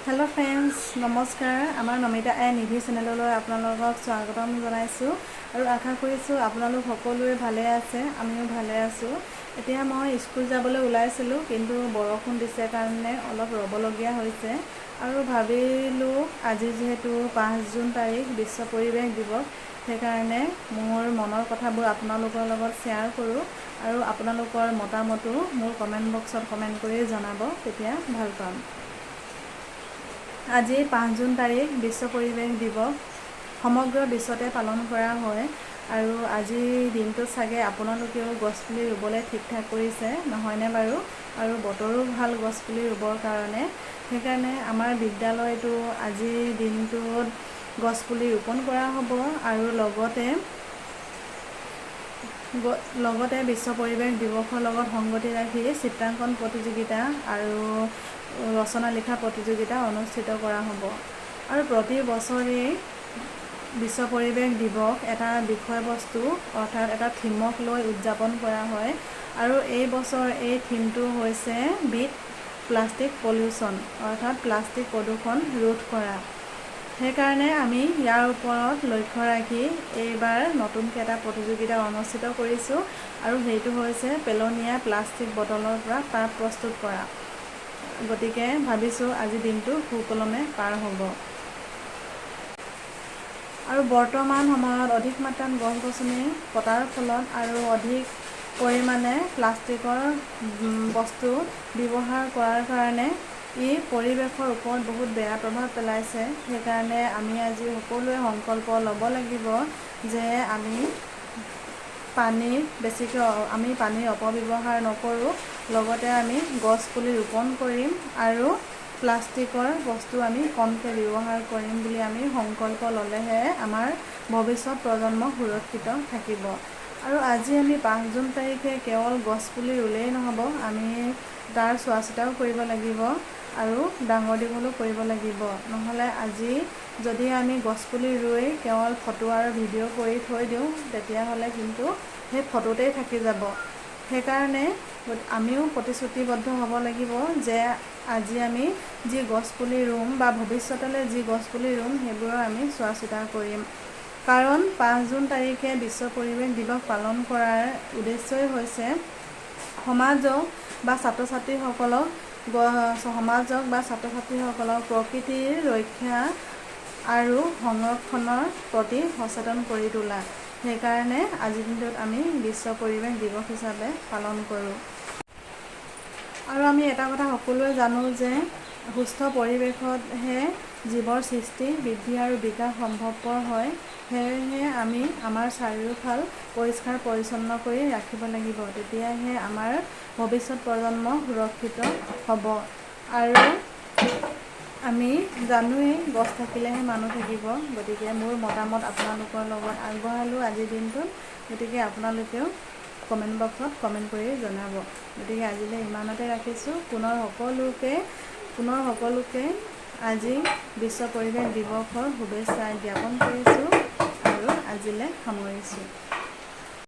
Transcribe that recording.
Hello friends नमस्कार आमार नमिता ए निधि चेनेलলৈ আপোনালোকক স্বাগতম জনাইছো আৰু আশা কৰিছো আপোনালোক সকলোৱে ভালে আছে আমিও ভালে আছো। এতিয়া মই স্কুল যাবলৈ ওলাইছিলো কিন্তু বৰষুণ দিছে কাৰণে অলপ ৰবলগীয়া হৈছে আৰু ভাবিলো আজি যেহেতু 5 জুন তাৰিখ বিশ্ব পৰিৱেশ দিৱস সেইকাৰণে মোৰ মনৰ কথাবোৰ আপোনালোকৰ লগত শ্বেয়াৰ কৰো আৰু আপোনালোকৰ মতামতো মোৰ কমেন্ট বক্সত কমেন্ট কৰি জনাব তেতিয়া ভাল পাম। আজি 5 জুন তাৰিখ বিশ্ব পৰিৱেশ দিৱস সমগ্ৰ বিশ্বতে পালন কৰা হয় আৰু আজি দিনটো চাগে আপোনালোকেও গছপুলি ৰুবলৈ ঠিকঠাক কৰিছে নহয়নে বাৰু আৰু বতৰো ভাল গছপুলি ৰুবৰ কাৰণে সেইকাৰণে আমাৰ বিদ্যালয়টো আজি দিনটোত গছপুলি ৰোপণ কৰা হ'ব আৰু লগতে বিশ্ব পৰিৱেশ দিৱসৰ লগত সংগতি ৰাখি চিত্ৰাংকন প্ৰতিযোগিতা আৰু ৰচনা লিখা প্ৰতিযোগিতা অনুষ্ঠিত কৰা হ'ব আৰু প্ৰতি বছৰে বিশ্ব পৰিৱেশ দিৱস এটা বিষয়বস্তু অৰ্থাৎ এটা থিমক লৈ উদযাপন কৰা হয় আৰু এই বছৰ এই থিমটো হৈছে বিট প্লাষ্টিক পলিউশ্যন অৰ্থাৎ প্লাষ্টিক প্ৰদূষণ ৰোধ কৰা। সেইকাৰণে আমি ইয়াৰ ওপৰত লক্ষ্য ৰাখি এইবাৰ নতুনকৈ এটা প্ৰতিযোগিতা অনুষ্ঠিত কৰিছোঁ আৰু সেইটো হৈছে পেলনীয়া প্লাষ্টিক বটলৰ পৰা পাত প্ৰস্তুত কৰা। গতিকে ভাবিছোঁ আজি দিনটো সুকলমে পাৰ হ'ব আৰু বৰ্তমান সময়ত অধিক মাত্ৰাত গছ-গছনি কটাৰ ফলত আৰু অধিক পৰিমাণে প্লাষ্টিকৰ বস্তু ব্যৱহাৰ কৰাৰ কাৰণে ই পৰিৱেশৰ ওপৰত বহুত বেয়া প্ৰভাৱ পেলাইছে। সেইকাৰণে আমি আজি সকলোৱে সংকল্প ল'ব লাগিব যে আমি পানীৰ অপব্যৱহাৰ নকৰোঁ লগতে আমি গছ পুলি ৰোপণ কৰিম আৰু প্লাষ্টিকৰ বস্তু আমি কমকৈ ব্যৱহাৰ কৰিম বুলি আমি সংকল্প ল'লেহে আমাৰ ভৱিষ্যত প্ৰজন্ম সুৰক্ষিত থাকিব আৰু আজি আমি 5 জুন তাৰিখে কেৱল গছ পুলি ৰুলেই নহ'ব আমি তাৰ চোৱা চিতাও কৰিব লাগিব আৰু ডাঙৰ দীঘলো কৰিব লাগিব নহ'লে আজি যদি আমি গছপুলি ৰুই কেৱল ফটো আৰু ভিডিঅ' কৰি থৈ দিওঁ তেতিয়াহ'লে কিন্তু সেই ফটোতেই থাকি যাব। সেইকাৰণে আমিও প্ৰতিশ্ৰুতিবদ্ধ হ'ব লাগিব যে আজি আমি যি গছপুলি ৰুম বা ভৱিষ্যতলৈ যি গছপুলি ৰুম সেইবোৰৰ আমি চোৱা চিতা কৰিম কাৰণ 5 জুন তাৰিখে বিশ্ব পৰিৱেশ দিৱস পালন কৰাৰ উদ্দেশ্যই হৈছে সমাজক বা ছাত্ৰ ছাত্ৰীসকলক প্ৰকৃতিৰ ৰক্ষা আৰু সংৰক্ষণৰ প্ৰতি সচেতন কৰি তোলা। সেইকাৰণে আজিৰ দিনটোত আমি বিশ্ব পৰিৱেশ দিৱস হিচাপে পালন কৰোঁ আৰু আমি এটা কথা সকলোৱে জানো যে সুস্থ পৰিৱেশতহে জীৱৰ সৃষ্টি বৃদ্ধি আৰু বিকাশ সম্ভৱপৰ হয়। সেয়েহে আমি আমাৰ চাৰিওফাল পৰিষ্কাৰ পৰিচ্ছন্ন কৰি ৰাখিব লাগিব তেতিয়াহে আমাৰ ভৱিষ্যত প্ৰজন্ম সুৰক্ষিত হ'ব আৰু আমি জানোৱেই গছ থাকিলেহে মানুহ থাকিব। গতিকে মোৰ মতামত আপোনালোকৰ লগত আগবঢ়ালোঁ আজিৰ দিনটোত গতিকে আপোনালোকেও কমেণ্ট বক্সত কমেণ্ট কৰি জনাব। গতিকে আজিলৈ ইমানতে ৰাখিছোঁ পুনৰ সকলোকে আজি বিশ্ব পৰিৱেশ দিৱসৰ শুভেচ্ছা জ্ঞাপন কৰিছোঁ আৰু আজিলৈ সামৰিছোঁ।